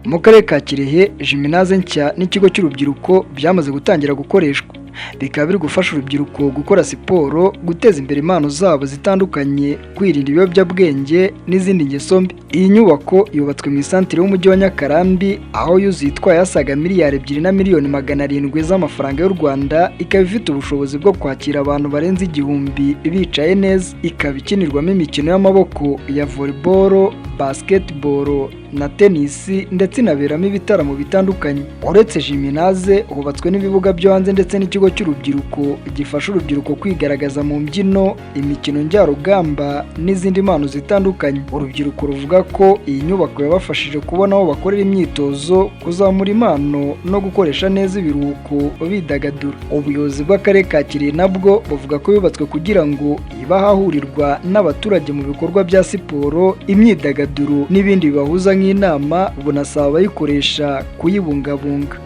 Mu karere ka Kirehe, Gymnase nshya n'ikigo cy'Urubyiruko byamaze gutangira gukoreshwa. Bikaba biri gufasha urubyiruko gukora siporo, guteza imbere impano zabo zitandukanye, kwirinda ibiyobyabwenge n'izindi ngeso mbi. Iyi nyubako yubatswe mu isantire y'umujyi wa Nyakarambi, aho yuzuye itwaye asaga miliyari 2 na miliyoni 700 z'amafaranga y'u Rwanda, ikaba ifite ubushobozi bwo kwakira abantu barenze 1000 bicaye neza. Ikaba ikinirwamo imikino y'amaboko ya volleyball, basketball na tennis, ndetse inaberamo ibitaramo bitandukanye. Uretse Gymnase, hubatswe n'ibibuga byo hanze ndetse n'ikigo cy'Urubyiruko gifasha urubyiruko kwigaragaza mu mbyino, imikino njyarugamba n'izindi mpano zitandukanye. Urubyiruko ruvuga ko iyi nyubako yabafashije kubona aho bakorera imyitozo, kuzamura impano no gukoresha neza ibiruhuko bidagadura. Ubuyobozi bw'Akarere ka Kirehe nabwo buvuga ko yubatswe kugira ngo ibahahurirwa n'abaturage mu bikorwa bya siporo, imyidagaduro n'ibindi bibahuza nk'inama, bunasaba abayikoresha kuyibungabunga.